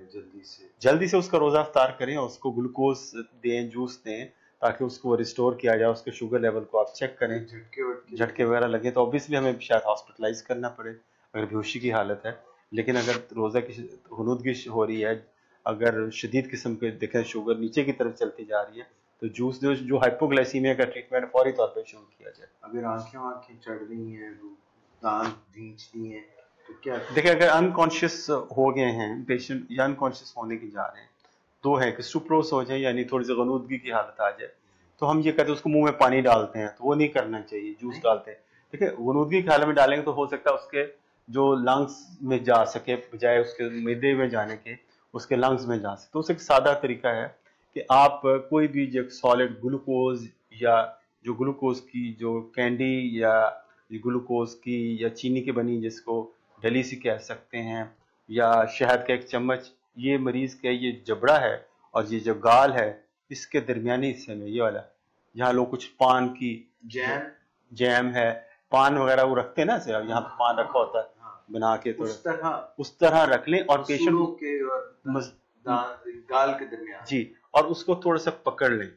جلدی سے اس کا روزہ افطار کریں اور اس کو گلوکوز دیں, جوس دیں, تاکہ اس کو ریسٹور کیا جائے. اس کے شوگر لیول کو آپ چیک کریں. جھٹکے وغیرہ لگے تو obviously ہمیں شاید ہاسپٹلائز کرنا پڑے اگر بیہوشی کی حالت ہے. لیکن اگر روزہ کی غنودگی ہو رہی ہے, اگر شدید قسم کے دیکھیں شوگر نیچے کی طرف چلتی جا رہی ہے, تو جوس جو ہائپوگلائسیمیا کا ٹریٹمنٹ فوری طور پہ شروع کیا جائے. اگر آنکھیں چڑھ رہی ہیں, دانت بھینچ دی ہیں, تو کیا دیکھیں اگر انکانشیس ہو گئے ہیں پیشنٹ یا انکانشیس ہونے کی جا رہے ہیں, تو ہے کہ سپروس ہو جائے یعنی تھوڑی سی غنودگی کی حالت آ جائے, تو ہم یہ کہتے ہیں اس کو منہ میں پانی ڈالتے ہیں, تو وہ نہیں کرنا چاہیے. جوس ڈالتے ہیں, دیکھیں غنودگی کی حالت میں ڈالیں گے تو ہو سکتا ہے اس کے جو لنگس میں جا سکے بجائے اس کے معدے میں جانے کے اس کے لنگس میں جا سکے. تو اس ایک سادہ طریقہ ہے کہ آپ کوئی بھی جو سالڈ گلوکوز یا جو گلوکوز کی جو کینڈی یا گلوکوز کی یا چینی کی بنی جس کو ڈلی سی کہہ سکتے ہیں, یا شہد کا ایک چمچ, یہ مریض کا یہ جبڑا ہے اور یہ جو گال ہے اس کے درمیانی حصے میں یہ والا جہاں لوگ کچھ پان کی جیم ہے, پان وغیرہ وہ رکھتے ہیں نا, یہاں پہ پان رکھا ہوتا ہے بنا کے, تو اس طرح رکھ لیں اور پیشنٹ گال کے درمیان جی, اور اس کو تھوڑا سا پکڑ لیں.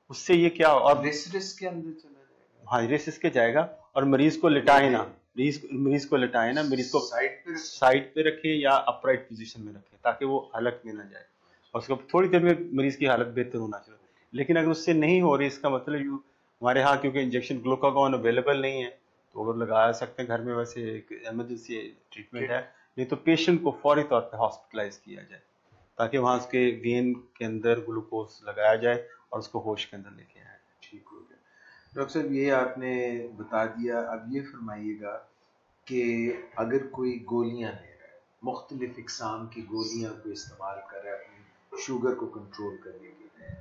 اس سے یہ کیا, اور ریسس کے اندر چلا جائے گا. ہاں ریسس کے جائے گا. اور مریض کو لٹائے نا, مریض کو لٹائے نا, مریض کو سائڈ پہ رکھیں یا اپرائٹ پوزیشن میں رکھیں تاکہ وہ حلق میں نہ جائے, اور اس کو تھوڑی دیر میں مریض کی حالت بہتر ہونا چاہیے. لیکن اگر اس سے نہیں ہو رہی, اس کا مطلب ہمارے ہاں کیونکہ انجیکشن گلوکاگون اویلیبل نہیں ہے تو وہ لگا سکتے ہیں گھر میں, ویسے ایک ایمرجنسی ٹریٹمنٹ ہے. نہیں تو پیشنٹ کو فوری طور پہ ہاسپٹلائز کیا جائے تاکہ وہاں اس کے وین کے اندر گلوکوز لگایا جائے اور اس کو ہوش کے اندر لے کے آئے. ٹھیک ہو گیا. ڈاکٹر صاحب یہ آپ نے بتا دیا, اب یہ فرمائیے گا کہ اگر کوئی گولیاں لے رہا ہے, مختلف اقسام کی گولیاں کو استعمال کر رہا ہے اپنی شوگر کو کنٹرول کرنے کے لیے,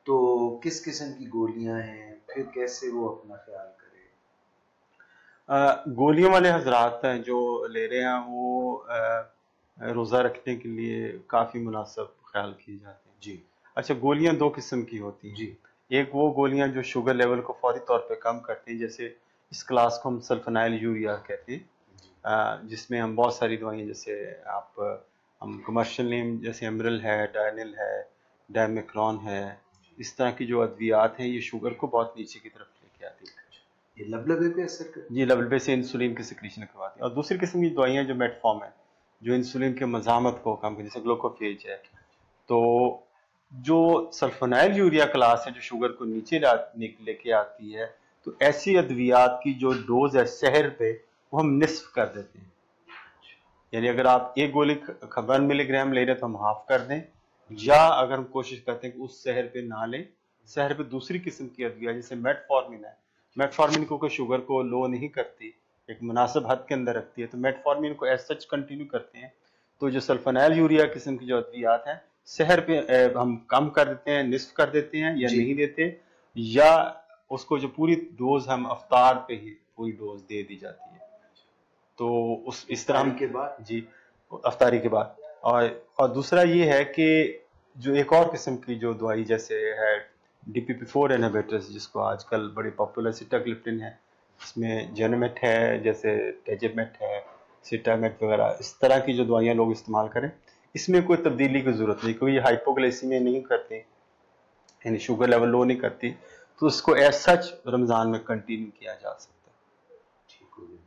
تو کس قسم کی گولیاں ہیں, پھر کیسے وہ اپنا خیال کرے؟ گولیوں والے حضرات ہیں جو لے رہے ہیں وہ روزہ رکھنے کے لیے کافی مناسب خیال کیے جاتے ہیں. جی اچھا, گولیاں دو قسم کی ہوتی ہیں. جی. ایک وہ گولیاں جو شوگر لیول کو فوری طور پہ کم کرتی ہیں, جیسے اس کلاس کو ہم سلفنائل یوریا کہتے ہیں, جس میں ہم بہت ساری دوائیں جیسے ہم کمرشل نیم جیسے ایمرل ہے, ڈائنل ہے, ڈائمیکرون ہے, اس طرح کی جو ادویات ہیں یہ شوگر کو بہت نیچے کی طرف لے کے آتی ہیں. یہ لبلبے پہ اثر کرتی جی, لبلبے سے انسولین کی سیکریشن کرواتی ہیں. اور دوسری قسم کی دوائیاں جو میٹفارم ہیں جو انسولین کے مزاحمت کو کم کرتی ہیں, جیسے گلوکوفیج ہے. تو جو سلفونائل یوریا کلاس ہے جو شوگر کو نیچے لے کے آتی ہے, تو ایسی ادویات کی جو ڈوز ہے سحر پہ وہ ہم نصف کر دیتے ہیں. یعنی اگر آپ ایک گولی 1 ملی گرام لے رہے ہیں تو ہم ہاف کر دیں, یا اگر ہم کوشش کرتے ہیں کہ اس سحر پہ نہ لیں, سحر پہ دوسری قسم کی ادویات جیسے میٹفارمین ہے, میٹفارمین کو شوگر کو لو نہیں کرتی, ایک مناسب حد کے اندر رکھتی ہے, تو میٹفارمین کو ایز سچ کنٹینیو کرتے ہیں. تو جو سلفنائل یوریا قسم کی جو ادویات ہیں سحر پہ ہم کم کر دیتے ہیں, نصف کر دیتے ہیں یا نہیں دیتے, یا اس کو جو پوری ڈوز ہم افطار پہ ہی پوری ڈوز دے دی جاتی ہے. تو اس طرح کے بعد جی افطاری کے بعد. اور دوسرا یہ ہے کہ جو ایک اور قسم کی جو دوائی جیسے ہے DPP4 انہیبیٹرز, جس کو آج کل بڑی پاپولر سیٹاگلیپٹن ہے, اس میں جینومیٹ ہے, جیسے ٹیجیمیٹ ہے, سیٹامیٹ وغیرہ, اس طرح کی جو دوائیاں لوگ استعمال کریں, اس میں کوئی تبدیلی کی ضرورت نہیں, کوئی ہائپوگلیسیمیا نہیں کرتی, یعنی شوگر لیول لو نہیں کرتی, تو اس کو ایز سچ رمضان میں کنٹینیو کیا جا سکتا ہے. ٹھیک ہو گیا.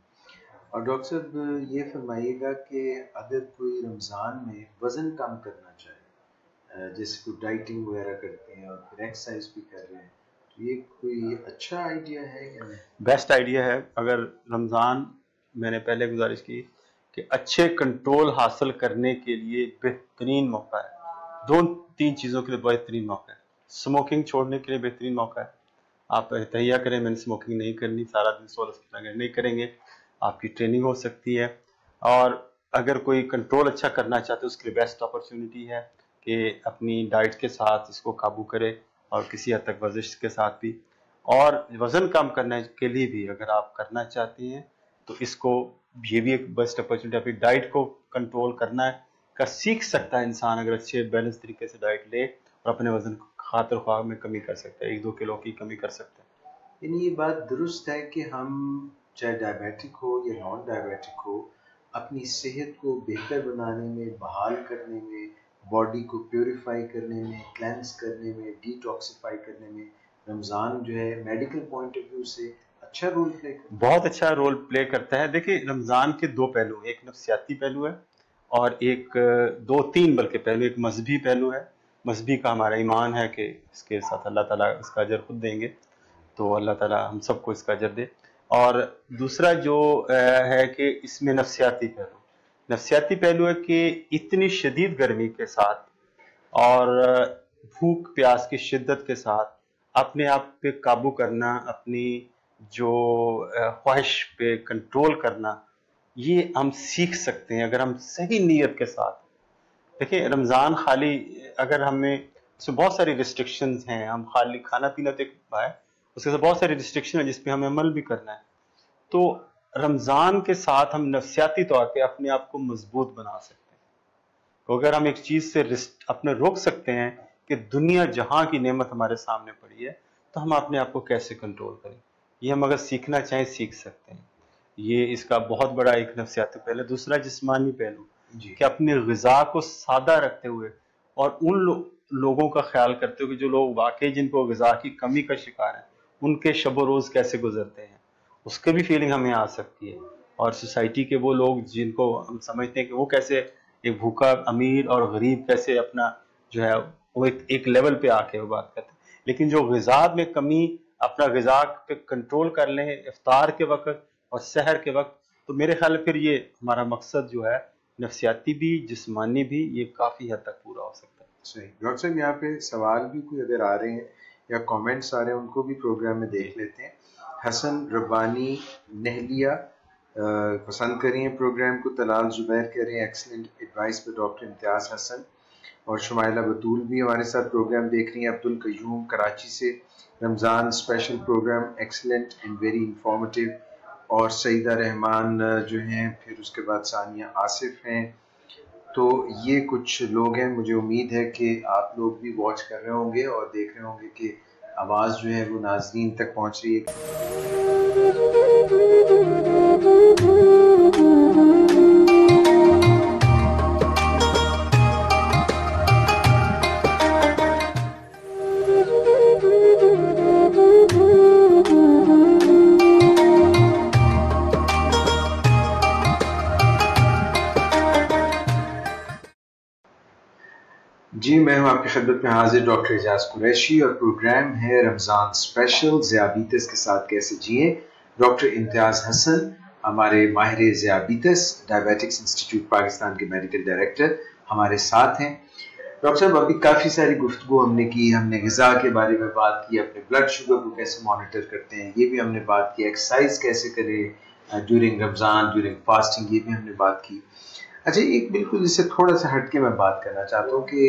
اور ڈاکٹر صاحب یہ فرمائیے گا کہ اگر کوئی رمضان میں وزن کم کرنا چاہے, جیسے کوئی ڈائٹنگ وغیرہ کرتے ہیں اور پھر ایکسرسائز بھی کر رہے ہیں, تو یہ کوئی اچھا آئیڈیا ہے یا نہیں؟ بیسٹ آئیڈیا ہے. اگر رمضان, میں نے پہلے گزارش کی کہ اچھے کنٹرول حاصل کرنے کے لیے بہترین موقع ہے, 2-3 چیزوں کے لیے بہترین موقع ہے. اسموکنگ چھوڑنے کے لیے بہترین موقع ہے. آپ تہیہ کریں میں نے اسموکنگ نہیں کرنی, سارا دن 16 اگر نہیں کریں گے آپ کی ٹریننگ ہو سکتی ہے. اور اگر کوئی کنٹرول اچھا کرنا چاہتے اس کے لیے بیسٹ اپرچونٹی ہے کہ اپنی ڈائٹ کے ساتھ اس کو قابو کرے, اور کسی حد تک ورزش کے ساتھ بھی. اور وزن کم کرنے کے لیے بھی اگر آپ کرنا چاہتے ہیں تو اس کو یہ بھی ایک بیسٹ اپرچونٹی, اپنی ڈائٹ کو کنٹرول کرنا ہے کا سیکھ سکتا ہے انسان اگر اچھے بیلنس طریقے سے ڈائٹ لے, اور اپنے وزن کو خاطر خواہ میں کمی کر سکتا ہے, 1-2 کلو کی کمی کر سکتا ہے. یعنی یہ بات درست ہے کہ ہم چاہے ڈائبیٹک ہو یا نان ڈائبیٹک ہو، اپنی صحت کو بہتر بنانے میں، بحال کرنے میں، باڈی کو پیوریفائی کرنے میں، کلینس کرنے میں، ڈی ٹاکسیفائی کرنے میں رمضان جو ہے میڈیکل پوائنٹ آف ویو سے اچھا رول پلے کرتا ہے؟ بہت اچھا رول پلے کرتا ہے. دیکھیں رمضان کے دو پہلو، ایک نفسیاتی پہلو ہے اور ایک دو تین بلکہ پہلو، ایک مذہبی پہلو ہے. مذہبی کا ہمارا ایمان ہے کہ اس کے ساتھ اللہ تعالیٰ اس کا اجر خود دیں گے، تو اللہ تعالیٰ ہم سب کو اس کا اجر دے. اور دوسرا جو ہے کہ اس میں نفسیاتی پہلو ہے کہ اتنی شدید گرمی کے ساتھ اور بھوک پیاس کی شدت کے ساتھ اپنے آپ پہ قابو کرنا، اپنی جو خواہش پہ کنٹرول کرنا، یہ ہم سیکھ سکتے ہیں اگر ہم صحیح نیت کے ساتھ. دیکھیں رمضان خالی اگر ہمیں اس میں بہت ساری ریسٹرکشنز ہیں، ہم خالی کھانا پینا تو ایک ہے، اس کے ساتھ بہت ساری ریسٹرکشن ہیں جس پہ ہمیں عمل بھی کرنا ہے. تو رمضان کے ساتھ ہم نفسیاتی طور پہ اپنے آپ کو مضبوط بنا سکتے ہیں. تو اگر ہم ایک چیز سے اپنے روک سکتے ہیں کہ دنیا جہاں کی نعمت ہمارے سامنے پڑی ہے، تو ہم اپنے آپ کو کیسے کنٹرول کریں، یہ ہم اگر سیکھنا چاہیں سیکھ سکتے ہیں. یہ اس کا بہت بڑا ایک نفسیاتی پہلو. دوسرا جسمانی پہلو کہ اپنی غذا کو سادہ رکھتے ہوئے اور ان لوگوں کا خیال کرتے ہوئے جو لوگ واقعی جن کو غذا کی کمی کا شکار ہیں، ان کے شب و روز کیسے گزرتے ہیں، اس کے بھی فیلنگ ہمیں آ سکتی ہے. اور سوسائٹی کے وہ لوگ جن کو ہم سمجھتے ہیں کہ وہ کیسے ایک بھوکا امیر اور غریب کیسے اپنا جو ہے وہ ایک لیول پہ آ کے وہ بات کرتے ہیں. لیکن جو غذا میں کمی، اپنا غذا پہ کنٹرول کر لیں افطار کے وقت اور سحر کے وقت، تو میرے خیال میں پھر یہ ہمارا مقصد جو ہے نفسیاتی بھی جسمانی بھی یہ کافی حد تک پورا ہو سکتا ہے. صحیح. ڈاکٹر صاحب یہاں پہ سوال بھی کوئی اگر آ رہے ہیں یا کامنٹس آ رہے ہیں ان کو بھی پروگرام میں دیکھ لیتے ہیں. حسن ربانی نہلیہ پسند کر رہی ہیں پروگرام کو. طلال زبیر کہہ رہے ہیں ایکسلنٹ ایڈوائس پہ ڈاکٹر امتیاز حسن. اور شمائلہ بطول بھی ہمارے ساتھ پروگرام دیکھ رہی ہیں. عبد القیوم کراچی سے Ramzan special programme excellent and very informative. اور سعیدہ رحمان جو ہیں، پھر اس کے بعد ثانیہ آصف ہیں. تو یہ کچھ لوگ ہیں. مجھے امید ہے کہ آپ لوگ بھی واچ کر رہے ہوں گے اور دیکھ رہے ہوں گے کہ آواز جو ہے وہ ناظرین تک پہنچ رہی ہے. جی میں ہوں آپ کی خدمت میں حاضر ڈاکٹر اعجاز قریشی اور پروگرام ہے رمضان اسپیشل ذیابیطس کے ساتھ کیسے جئیں. ڈاکٹر امتیاز حسن ہمارے ماہر ذیابیطس، ڈائبیٹکس انسٹیٹیوٹ پاکستان کے میڈیکل ڈائریکٹر ہمارے ساتھ ہیں. ڈاکٹر صاحب ابھی کافی ساری گفتگو ہم نے کی، ہم نے غذا کے بارے میں بات کی، اپنے بلڈ شوگر کو کیسے مانیٹر کرتے ہیں یہ بھی ہم نے بات کی، ایکسرسائز کیسے کریں ڈیورنگ رمضان ڈیورنگ فاسٹنگ یہ بھی ہم نے بات کی. اچھا ایک بالکل اس سے تھوڑا سا ہٹ کے میں بات کرنا چاہتا ہوں کہ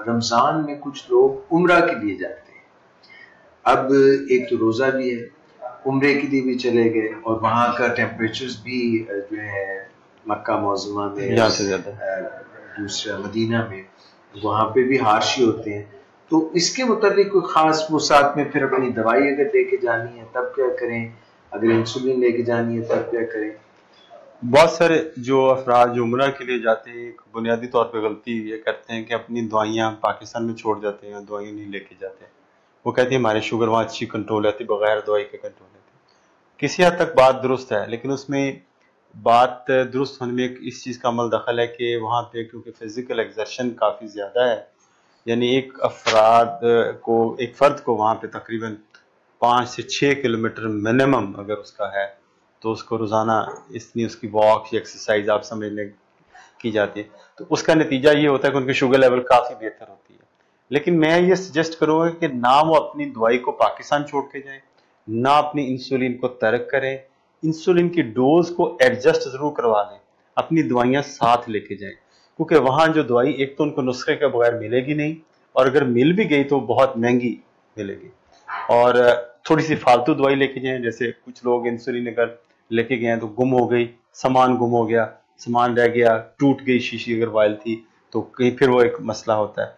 رمضان میں کچھ لوگ عمرہ کے لیے جاتے ہیں. اب ایک تو روزہ بھی ہے، عمرے کے لیے بھی چلے گئے اور وہاں کا ٹیمپریچرز بھی جو ہے مکہ معظمہ میں دوسرا مدینہ میں وہاں پہ بھی ہارش ہی ہوتے ہیں. تو اس کے متعلق کوئی خاص وہ ساتھ میں پھر اپنی دوائی اگر لے کے جانی ہے تب کیا کریں، اگر انسولین لے کے جانی ہے تب کیا کریں؟ بہت سارے جو افراد جو عمرہ کے لیے جاتے ہیں ایک بنیادی طور پہ غلطی یہ کرتے ہیں کہ اپنی دوائیاں پاکستان میں چھوڑ جاتے ہیں، دوائیاں نہیں لے کے جاتے. وہ کہتے ہیں ہمارے شوگر وہاں اچھی کنٹرول رہتی، بغیر دوائی کے کنٹرول رہتی. کسی حد تک بات درست ہے، لیکن اس میں بات درست ہونے میں اس چیز کا عمل دخل ہے کہ وہاں پہ کیونکہ فزیکل ایگزرشن کافی زیادہ ہے، یعنی ایک فرد کو وہاں پہ تقریباً 5 سے 6 کلومیٹر منیمم اگر اس کا ہے تو اس کو روزانہ اس کی واک یا ایکسرسائز آپ سمجھ لیں کی جاتی ہے. تو اس کا نتیجہ یہ ہوتا ہے کہ ان کی شوگر لیول کافی بہتر ہوتی ہے. لیکن میں یہ سجیسٹ کروں گا کہ نہ وہ اپنی دوائی کو پاکستان چھوڑ کے جائیں، نہ اپنی انسولین کو ترک کریں. انسولین کی ڈوز کو ایڈجسٹ ضرور کروا لیں، اپنی دوائیاں ساتھ لے کے جائیں، کیونکہ وہاں جو دوائی ایک تو ان کو نسخے کے بغیر ملے گی نہیں، اور اگر مل بھی گئی تو بہت مہنگی ملے گی. اور تھوڑی سی فالتو دوائی لے کے جائیں، جیسے کچھ لوگ انسولین اگر لے کے گئے تو گم ہو گئی، سامان گم ہو گیا، سامان رہ گیا، ٹوٹ گئی شیشی اگر وائل تھی تو کہیں پھر وہ ایک مسئلہ ہوتا ہے.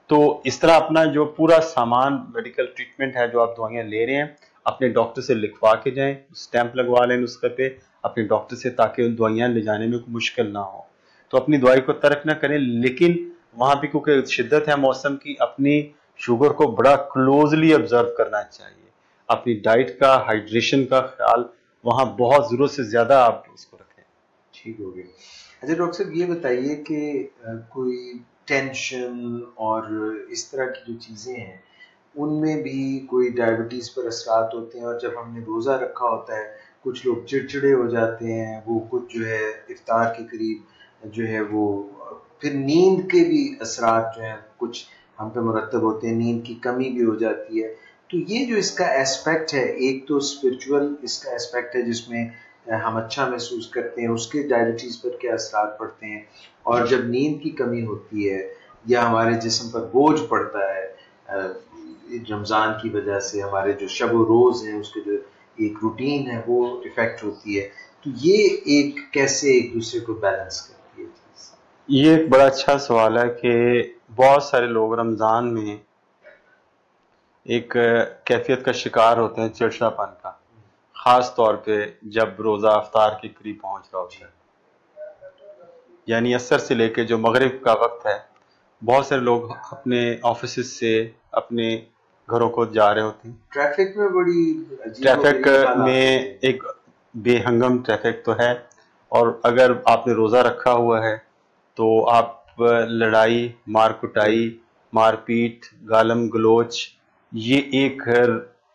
تو اس طرح اپنا جو پورا سامان میڈیکل ٹریٹمنٹ ہے جو آپ دوائیاں لے رہے ہیں اپنے ڈاکٹر سے لکھوا کے جائیں، اسٹیمپ لگوا لیں نسخے پہ اپنے ڈاکٹر سے، تاکہ ان دوائیاں لے جانے میں کوئی مشکل نہ ہو. تو اپنی دوائی کو ترک نہ کریں، لیکن وہاں پہ کیونکہ شدت ہے موسم کی، اپنی شوگر کو بڑا کلوزلی آبزرو کرنا چاہیے. اپنی ڈائٹ کا، ہائیڈریشن کا خیال وہاں بہت ضرورت سے زیادہ آپ اس کو رکھیں. ٹھیک ہو گیا. اچھا ڈاکٹر صاحب یہ بتائیے کہ کوئی ٹینشن اور اس طرح کی جو چیزیں ہیں ان میں بھی کوئی ڈائبٹیز پر اثرات ہوتے ہیں؟ اور جب ہم نے روزہ رکھا ہوتا ہے کچھ لوگ چڑچڑے ہو جاتے ہیں، وہ کچھ جو ہے افطار کے قریب جو ہے وہ پھر نیند کے بھی اثرات جو ہیں کچھ ہم پہ مرتب ہوتے ہیں، نیند کی کمی بھی ہو جاتی ہے. تو یہ جو اس کا ایسپیکٹ ہے، ایک تو اسپرچول اس کا ایسپیکٹ ہے جس میں ہم اچھا محسوس کرتے ہیں، اس کے ڈائبٹیز پر کیا اثرات پڑتے ہیں، اور جب نیند کی کمی ہوتی ہے یا ہمارے جسم پر بوجھ پڑتا ہے رمضان کی وجہ سے، ہمارے جو شب و روز ہیں اس کے جو ایک روٹین ہے وہ افیکٹ ہوتی ہے، تو یہ ایک کیسے ایک دوسرے کو بیلنس کرتی ہے چیز؟ یہ ایک بڑا اچھا سوال ہے کہ بہت سارے لوگ رمضان میں ایک کیفیت کا شکار ہوتے ہیں، چڑچڑا پن کا، خاص طور پہ جب روزہ افطار کے قریب پہنچ رہا ہوتا ہے. یعنی عصر سے لے کے جو مغرب کا وقت ہے، بہت سارے لوگ اپنے آفیسز سے اپنے گھروں کو جا رہے ہوتے ہیں. ٹریفک میں بڑی ٹریفک میں ایک بے ہنگم ٹریفک تو ہے، اور اگر آپ نے روزہ رکھا ہوا ہے تو آپ لڑائی، مار کٹائی، مار پیٹ، گالم گلوچ، یہ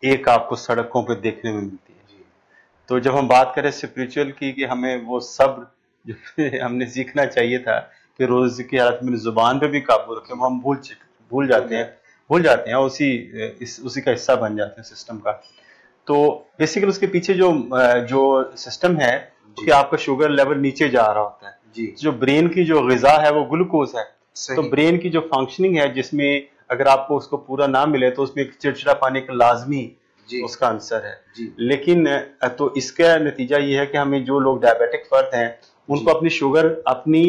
ایک آپ کو سڑکوں پہ دیکھنے میں ملتی ہے. تو جب ہم بات کریں اسپریچول کی کہ ہمیں وہ صبر جو ہم نے سیکھنا چاہیے تھا کہ روزے کی حالت میں زبان پہ بھی قابو رکھیں، وہ ہم بھول جاتے ہیں اور اسی کا حصہ بن جاتے ہیں سسٹم کا. تو بیسیکلی اس کے پیچھے جو سسٹم ہے کہ آپ کا شوگر لیول نیچے جا رہا ہوتا ہے. جو برین کی جو غذا ہے وہ گلوکوز ہے. تو برین کی جو فنکشننگ ہے جس میں اگر آپ کو اس کو پورا نہ ملے تو اس میں ایک چڑچڑا پانے کا لازمی اس کا آنسر ہے. لیکن تو اس کا نتیجہ یہ ہے کہ ہمیں جو لوگ ڈائبیٹک فرد ہیں ان کو اپنی شوگر اپنی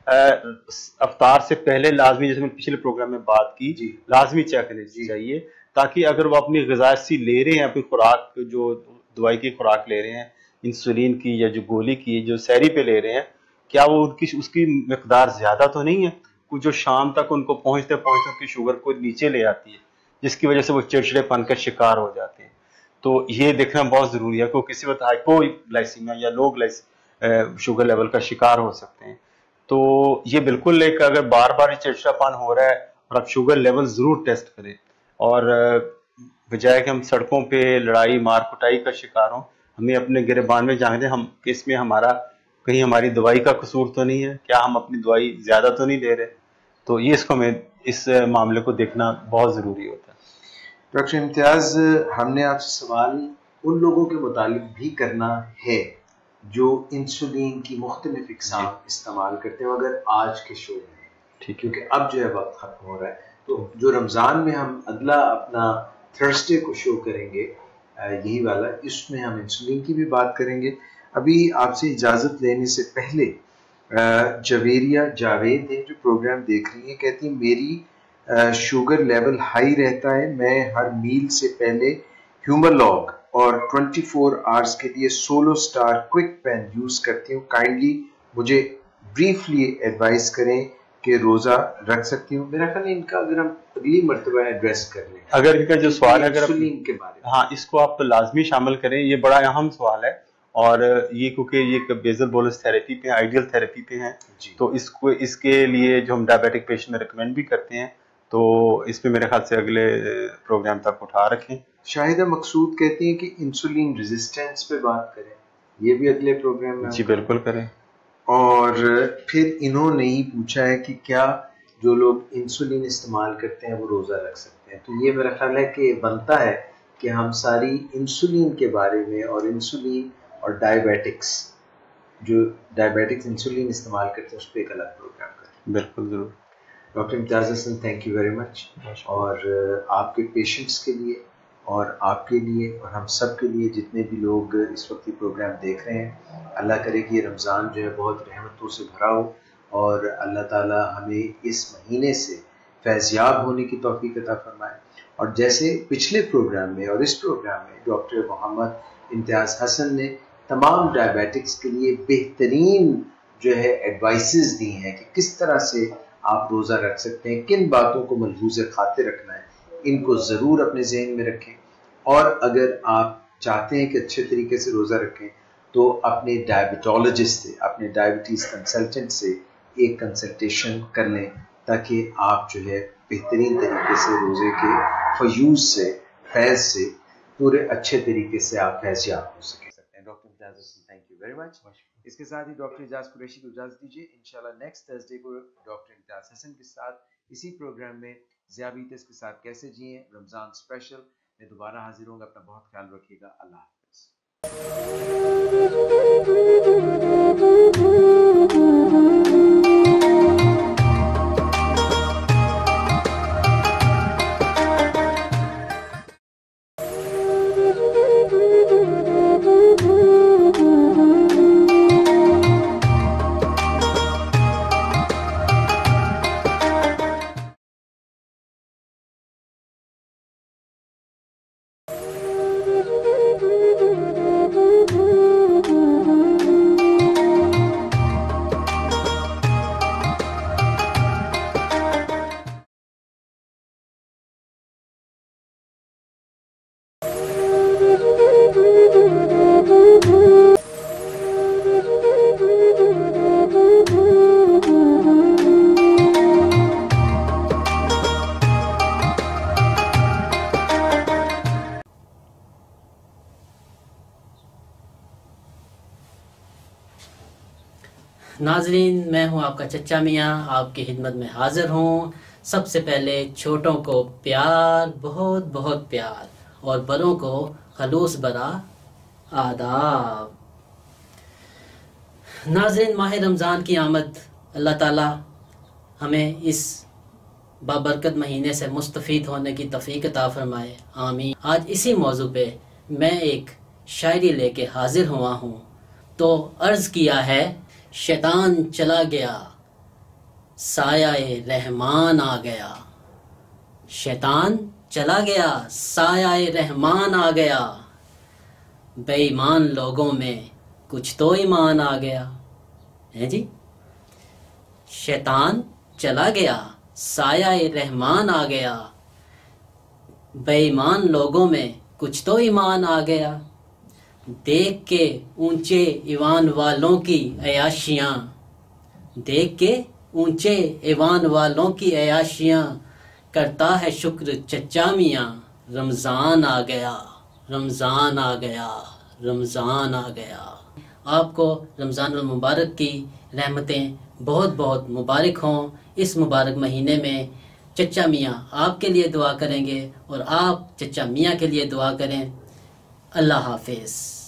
افطار سے پہلے لازمی، جیسے میں پچھلے پروگرام میں بات کی، لازمی چیک کرنی چاہیے، تاکہ اگر وہ اپنی غذائی لے رہے ہیں، اپنی خوراک جو دوائی کی خوراک لے رہے ہیں انسولین کی یا جو گولی کی جو سحری پہ لے رہے ہیں، کیا وہ اس کی مقدار زیادہ تو نہیں ہے کچھ جو شام تک ان کو پہنچتے ان کی شوگر کو نیچے لے آتی ہے، جس کی وجہ سے وہ چڑچڑے پن کا شکار ہو جاتے ہیں. تو یہ دیکھنا بہت ضروری ہے کہ کسی وقت ہائپو گلائسیمیا یا لو شوگر لیول کا شکار ہو سکتے ہیں. تو یہ بالکل ایک اگر بار بار چڑچڑا پن ہو رہا ہے اور آپ شوگر لیول ضرور ٹیسٹ کریں، اور بجائے کہ ہم سڑکوں پہ لڑائی مار کٹائی کا شکار ہوں، ہمیں اپنے گریبان میں جانتے ہیں ہم کہ اس میں کہیں ہماری دوائی کا قصور تو نہیں ہے، کیا ہم اپنی دوائی زیادہ تو نہیں لے رہے. تو یہ اس معاملے کو دیکھنا بہت ضروری ہوتا ہے. ڈاکٹر امتیاز، ہم نے آپ سے سوال ان لوگوں کے متعلق بھی کرنا ہے جو انسولین کی مختلف اقسام استعمال کرتے ہیں مگر آج کے شو میں، کیونکہ اب جو ہے وقت ختم ہو رہا ہے. تو جو رمضان میں ہم اگلا اپنا تھرسڈے کو شو کریں گے یہی والا، اس میں ہم انسولین کی بھی بات کریں گے. ابھی آپ سے اجازت لینے سے پہلے جویریہ جاوید ہیں جو پروگرام دیکھ رہی ہیں، کہتی ہیں میری شوگر لیول ہائی رہتا ہے، میں ہر میل سے پہلے ہیومرلاگ اور 24 آورز کے لیے SoloStar KwikPen use کرتی ہوں، کائنڈلی مجھے بریفلی ایڈوائز کریں کہ روزہ رکھ سکتی ہوں. میرا خیال ہے ان کا اگر ہم اگلی مرتبہ ایڈریس کر لیں، اگر ان کا جو سوال ہے انسولین کے بارے میں، ہاں اس کو آپ لازمی شامل کریں، یہ بڑا اہم سوال ہے. اور یہ کیونکہ یہ بیزل بولس تھراپی پہ آئیڈیل تھراپی پہ ہیں، تو اس کے لیے جو ہم ڈائبیٹک پیشنٹ میں ریکمینڈ بھی کرتے ہیں، تو اس پہ میرے خیال سے اگلے پروگرام تک اٹھا رکھیں. شاہدہ مقصود کہتی ہیں کہ انسولین ریزسٹنس پہ بات کریں، یہ بھی اگلے پروگرام میں. جی بالکل کریں. اور پھر انہوں نے ہی پوچھا ہے کہ کیا جو لوگ انسولین استعمال کرتے ہیں وہ روزہ رکھ سکتے ہیں. تو یہ میرا خیال ہے کہ بنتا ہے کہ ہم ساری انسولین کے بارے میں اور انسولین اور ڈائبیٹکس انسولین استعمال کرتے ہیں اس پہ ایک الگ پروگرام کریں. بالکل ضرور. Doctor Imtiaz Hasan, thank you very much. اور آپ کے پیشنٹس کے لیے اور آپ کے لیے اور ہم سب کے لیے جتنے بھی لوگ اس وقت یہ پروگرام دیکھ رہے ہیں، اللہ کرے کہ یہ رمضان جو ہے بہت رحمتوں سے بھرا ہو، اور اللہ تعالی ہمیں اس مہینے سے فیضیاب ہونے کی توفیق عطا فرمائے. اور جیسے پچھلے پروگرام میں اور اس پروگرام میں ڈاکٹر محمد امتیاز حسن نے تمام ڈائبیٹکس کے لیے بہترین جو ہے ایڈوائسز دی ہیں کہ کس طرح سے آپ روزہ رکھ سکتے ہیں، کن باتوں کو ملحوظ خاطر رکھنا ہے، ان کو ضرور اپنے ذہن میں رکھیں. اور اگر آپ چاہتے ہیں کہ اچھے طریقے سے روزہ رکھیں تو اپنے ڈائبٹولوجسٹ سے، اپنے ڈائبٹیز کنسلٹنٹ سے ایک کنسلٹیشن کر لیں تاکہ آپ جو ہے بہترین طریقے سے روزے کے فیوز سے، فیض سے پورے اچھے طریقے سے آپ فیضیاب ہو سکیں. Doctor Imtiaz Hasan, thank you very much. اس کے ساتھ ہی ڈاکٹر اعجاز قریشی کو اجازت دیجیے. انشاءاللہ نیکسٹ تھرسڈے کو ڈاکٹر امتیاز حسن کے ساتھ اسی پروگرام میں ذیابیطس کے ساتھ کیسے جئیں رمضان اسپیشل میں دوبارہ حاضر ہوں گا. اپنا بہت خیال رکھیے گا. اللہ حافظ. ناظرین، میں ہوں آپ کا چچا میاں، آپ کی خدمت میں حاضر ہوں. سب سے پہلے چھوٹوں کو پیار، بہت بہت پیار، اور بڑوں کو خلوص برا آداب. ناظرین، ماہ رمضان کی آمد اللہ تعالی ہمیں اس بابرکت مہینے سے مستفید ہونے کی توفیق عطا فرمائے. آمین. آج اسی موضوع پہ میں ایک شاعری لے کے حاضر ہوا ہوں. تو عرض کیا ہے: شیطان چلا گیا، سایہ رحمان آ گیا. شیطان چلا گیا، سایہ رحمان آ گیا. بے ایمان لوگوں میں کچھ تو ایمان آ گیا. ہے جی، شیطان چلا گیا، سایہ رحمان آ گیا. بے ایمان لوگوں میں کچھ تو ایمان آ گیا. دیکھ کے اونچے ایوان والوں کی عیاشیاں، دیکھ کے اونچے ایوان والوں کی عیاشیاں، کرتا ہے شکر چچا میاں. رمضان آ گیا، رمضان آ گیا، رمضان آ گیا. آپ کو رمضان المبارک کی رحمتیں بہت بہت مبارک ہوں. اس مبارک مہینے میں چچا میاں آپ کے لیے دعا کریں گے اور آپ چچا میاں کے لیے دعا کریں. اللہ حافظ.